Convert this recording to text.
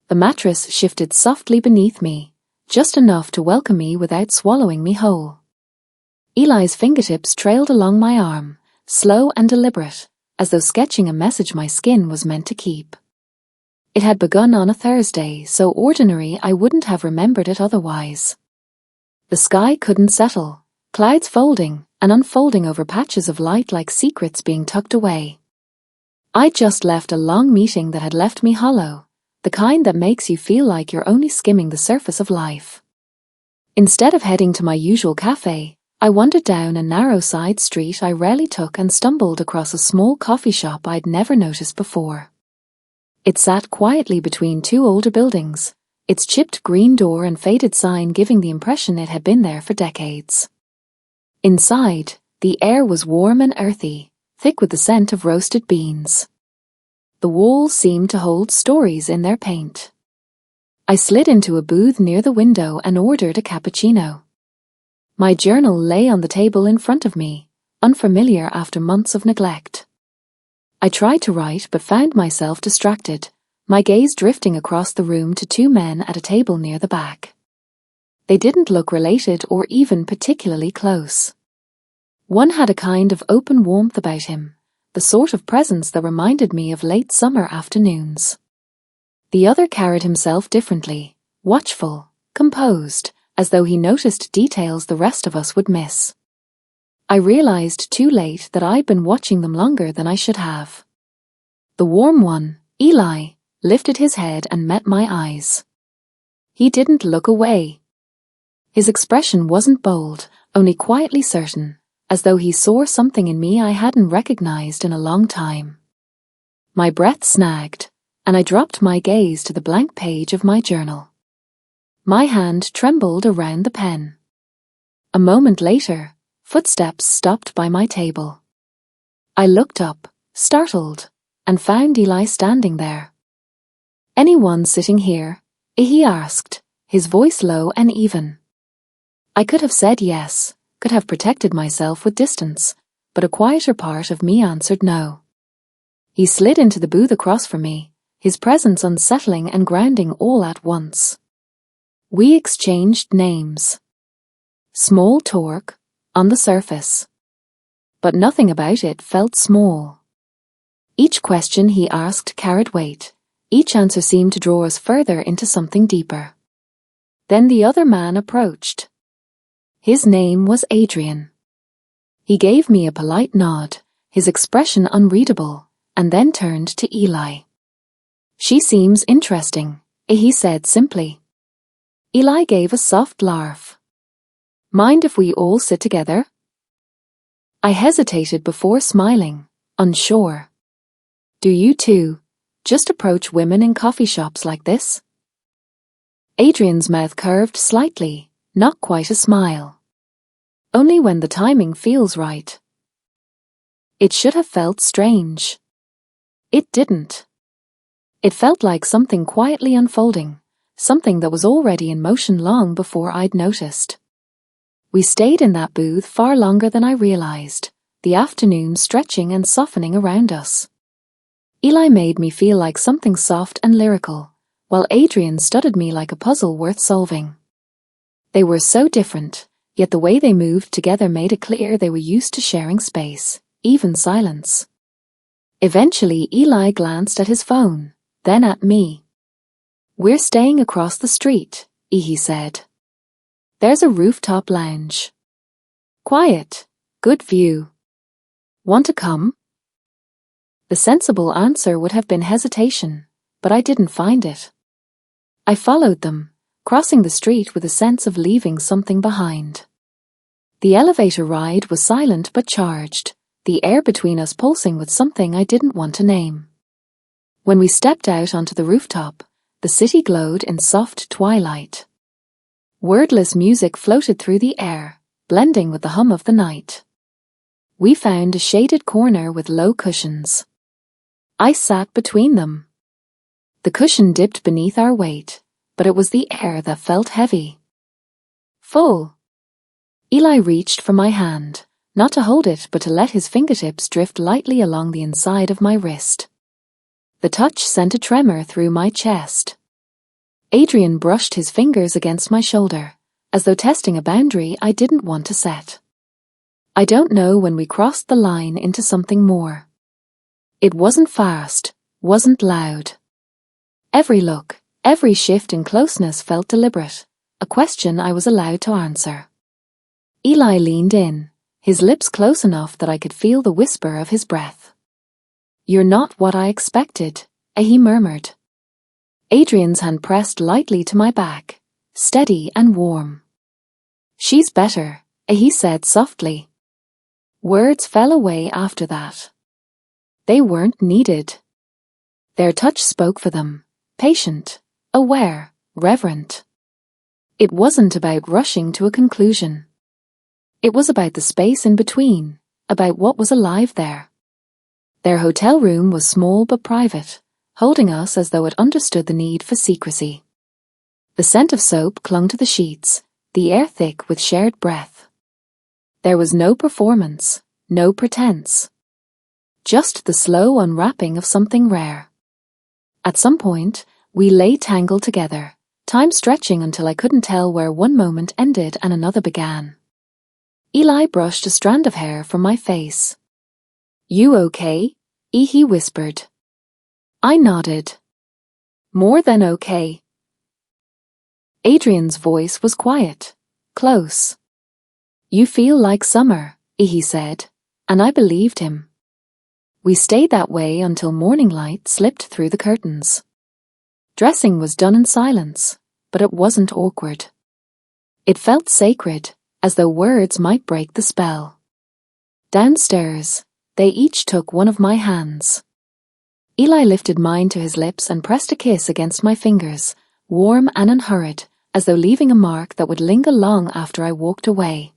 The mattress shifted softly beneath me, just enough to welcome me without swallowing me whole. Eli's fingertips trailed along my arm, slow and deliberate, as though sketching a message my skin was meant to keep. It had begun on a Thursday, so ordinary I wouldn't have remembered it otherwise. The sky couldn't settle, clouds folding and unfolding over patches of light like secrets being tucked away. I'd just left a long meeting that had left me hollow, the kind that makes you feel like you're only skimming the surface of life. Instead of heading to my usual cafe, I wandered down a narrow side street I rarely took and stumbled across a small coffee shop I'd never noticed before. It sat quietly between two older buildings, its chipped green door and faded sign giving the impression it had been there for decades. Inside, the air was warm and earthy, thick with the scent of roasted beans. The walls seemed to hold stories in their paint. I slid into a booth near the window and ordered a cappuccino. My journal lay on the table in front of me, unfamiliar after months of neglect. I tried to write but found myself distracted, my gaze drifting across the room to two men at a table near the back. They didn't look related or even particularly close. One had a kind of open warmth about him, the sort of presence that reminded me of late summer afternoons. The other carried himself differently, watchful, composed, as though he noticed details the rest of us would miss. I realized too late that I'd been watching them longer than I should have. The warm one, Eli, lifted his head and met my eyes. He didn't look away. His expression wasn't bold, only quietly certain, as though he saw something in me I hadn't recognized in a long time. My breath snagged, and I dropped my gaze to the blank page of my journal. My hand trembled around the pen. A moment later, footsteps stopped by my table. I looked up, startled, and found Eli standing there. "Anyone sitting here?" he asked, his voice low and even. I could have said yes, could have protected myself with distance, but a quieter part of me answered no. He slid into the booth across from me, his presence unsettling and grounding all at once. We exchanged names. Small talk, on the surface. But nothing about it felt small. Each question he asked carried weight, each answer seemed to draw us further into something deeper. Then the other man approached. His name was Adrian. He gave me a polite nod, his expression unreadable, and then turned to Eli. "She seems interesting," he said simply. Eli gave a soft laugh. "Mind if we all sit together?" I hesitated before smiling, unsure. "Do you too just approach women in coffee shops like this?" Adrian's mouth curved slightly, not quite a smile. "Only when the timing feels right." It should have felt strange. It didn't. It felt like something quietly unfolding, something that was already in motion long before I'd noticed. We stayed in that booth far longer than I realized, the afternoon stretching and softening around us. Eli made me feel like something soft and lyrical, while Adrian studied me like a puzzle worth solving. They were so different, yet the way they moved together made it clear they were used to sharing space, even silence. Eventually Eli glanced at his phone, then at me. "We're staying across the street," he said. "There's a rooftop lounge. Quiet, good view. Want to come?" The sensible answer would have been hesitation, but I didn't find it. I followed them, crossing the street with a sense of leaving something behind. The elevator ride was silent but charged, the air between us pulsing with something I didn't want to name. When we stepped out onto the rooftop, the city glowed in soft twilight. Wordless music floated through the air, blending with the hum of the night. We found a shaded corner with low cushions. I sat between them. The cushion dipped beneath our weight, but it was the air that felt heavy. Full. Eli reached for my hand, not to hold it but to let his fingertips drift lightly along the inside of my wrist. The touch sent a tremor through my chest. Adrian brushed his fingers against my shoulder, as though testing a boundary I didn't want to set. I don't know when we crossed the line into something more. It wasn't fast, wasn't loud. Every look, every shift in closeness felt deliberate, a question I was allowed to answer. Eli leaned in, his lips close enough that I could feel the whisper of his breath. "You're not what I expected," he murmured. Adrian's hand pressed lightly to my back, steady and warm. "She's better," he said softly. Words fell away after that. They weren't needed. Their touch spoke for them, patient, aware, reverent. It wasn't about rushing to a conclusion. It was about the space in between, about what was alive there. Their hotel room was small but private, holding us as though it understood the need for secrecy. The scent of soap clung to the sheets, the air thick with shared breath. There was no performance, no pretense. Just the slow unwrapping of something rare. At some point, we lay tangled together, time stretching until I couldn't tell where one moment ended and another began. Eli brushed a strand of hair from my face. "You okay?" he whispered. I nodded. "More than okay." Adrian's voice was quiet, close. "You feel like summer," he said, and I believed him. We stayed that way until morning light slipped through the curtains. Dressing was done in silence, but it wasn't awkward. It felt sacred, as though words might break the spell. Downstairs, they each took one of my hands. Eli lifted mine to his lips and pressed a kiss against my fingers, warm and unhurried, as though leaving a mark that would linger long after I walked away.